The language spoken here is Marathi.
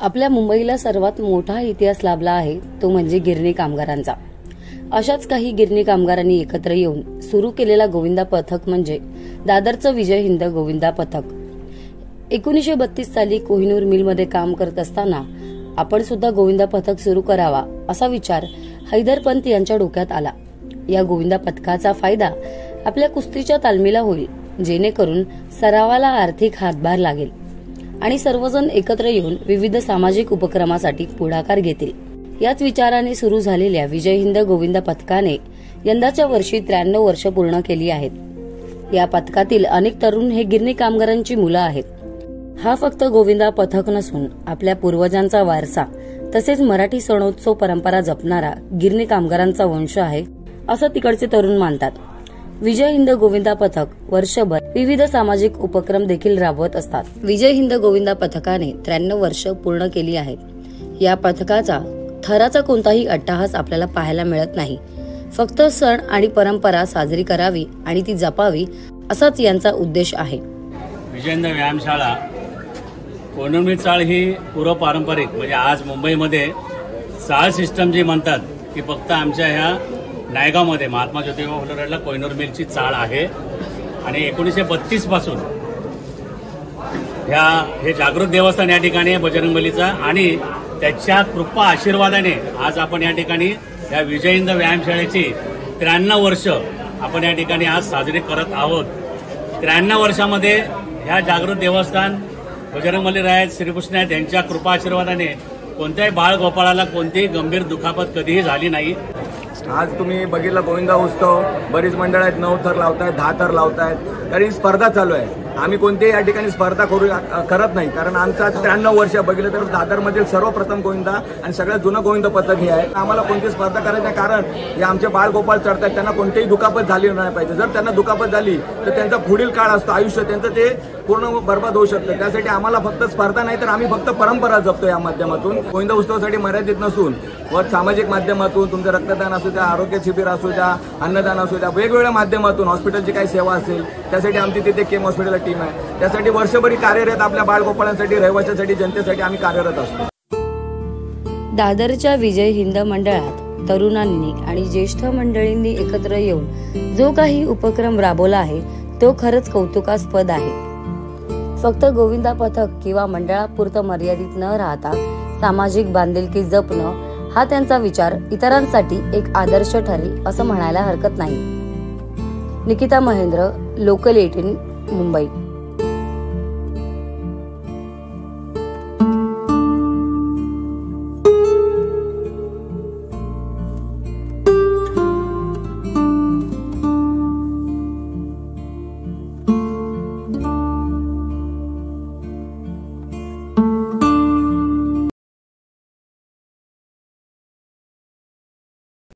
आपल्या मुंबईला सर्वात मोठा इतिहास लाभला आहे तो म्हणजे गिरणी कामगारांचा। अशाच काही गिरणी कामगारांनी एकत्र येऊन सुरू केलेला गोविंदा पथक म्हणजे दादरचं विजय हिंद गोविंदा पथक। 1932 साली कोहिनूर मिलमध्ये काम करत असताना आपण सुद्धा गोविंदा पथक सुरू करावा असा विचार हैदर पंत यांच्या डोक्यात आला। या गोविंदा पथकाचा फायदा आपल्या कुस्तीच्या तालमीला होईल, जेणेकरून सरावाला आर्थिक हातभार लागेल आणि सर्वजण एकत्र येऊन विविध सामाजिक उपक्रमासाठी पुढाकार घेतील। याच विचाराने सुरू झालेल्या विजय हिंद गोविंदा पथकाने यंदाच्या वर्षी 93 वर्ष पूर्ण केली आहेत। या पथकातील अनेक तरुण हे गिरणी कामगारांची मुलं आहेत। हा फक्त गोविंदा पथक नसून आपल्या पूर्वजांचा वारसा तसेच मराठी सणोत्सव परंपरा जपणारा गिरणी कामगारांचा वंश आहे असं तिकडचे तरुण मानतात। विजय हिंद गोविंदा पथक वर्षभर विविध सामाजिक उपक्रम देखील राबवत असतात। विजय हिंद गोविंदा पथकाने 93 वर्ष पूर्ण केली आहेत। या पथकाचा थराचा कोणताही अट्टहास आपल्याला पाहायला मिळत नाही। फक्त सण आणि परंपरा साजरी करावी आणि ती जपावी असाच यांचा उद्देश आहे। विजय हिंद व्यायामशाळा कोहिनूर चाळ ही पूर्व पारंपरिक म्हणजे आज मुंबईमध्ये चाळ सिस्टम जी म्हणतात की फक्त आमच्या ह्या नायगावमध्ये महात्मा ज्योतिबा फुले रोडला कोहिनूर मिलची चाळ आहे आणि 1932 पासून हे जागृत देवस्थान या ठिकाणी बजरंगबलीचा आणि त्याच्या कृपा आशीर्वादाने आज आपण या ठिकाणी या विजय हिंद व्यायामशाळेची 93 वर्ष आपण या ठिकाणी आज साजरी करत आहोत। 93 वर्षामध्ये ह्या जागृत देवस्थान बजरंगबली राय श्रीकृष्ण आहेत यांच्या कृपा आशीर्वादाने कोणत्याही बाळ गोपाळाला कोणतीही गंभीर दुखापत कधीही झाली नाही। आज तुम्ही बघितलं गोविंदा उत्सव, बरीच मंडळ आहेत 9 थर लावतायत, 10 थर लावतायत, तरी स्पर्धा चालू आहे। आम्ही कोणत्याही या ठिकाणी स्पर्धा करत नाही, कारण आमचा 93 वर्ष बघितलं तर दादरमधील सर्वप्रथम गोविंदा आणि सगळ्यात जुनं गोविंद पथक हे आहे। आम्हाला कोणती स्पर्धा करायची नाही, कारण हे आमचे बाळ गोपाळ चढतात, त्यांना कोणतीही दुखापत झाली नाही पाहिजे। जर त्यांना दुखापत झाली तर त्यांचा पुढील काळ असतो, आयुष्य त्यांचं ते पूर्ण बर्बाद होऊ शकतं। त्यासाठी आम्हाला फक्त स्पर्धा नाही तर आम्ही फक्त परंपरा जपतो। या माध्यमातून गोविंदा उत्सवासाठी मर्यादित नसून वर सामाजिक माध्यमातून तुमचं रक्तदान असू द्या, आरोग्य शिबिर असू द्या, अन्नदान असू द्या, वेगवेगळ्या माध्यमातून हॉस्पिटलची काही सेवा असेल त्यासाठी आमची तिथे केम हॉस्पिटल टीम आहे। त्यासाठी वर्षभरी कार्यरत आपल्या बाळगोपाळांसाठी, रहिवाशांसाठी, जनतेसाठी आम्ही कार्यरत असतो। दादरच्या विजय हिंद मंडळात तरुणांनी आणि ज्येष्ठ मंडळींनी एकत्र येऊन जो काही उपक्रम राबवला आहे तो खरंच कौतुकास्पद आहे। फक्त गोविंदा पथक किंवा मंडळापुरतं मर्यादित न राहता सामाजिक बांधिलकी जपणं हा त्यांचा विचार इतरांसाठी एक आदर्श ठरेल असं म्हणायला हरकत नाही। निकिता महेंद्र, लोकल 18, मुंबई।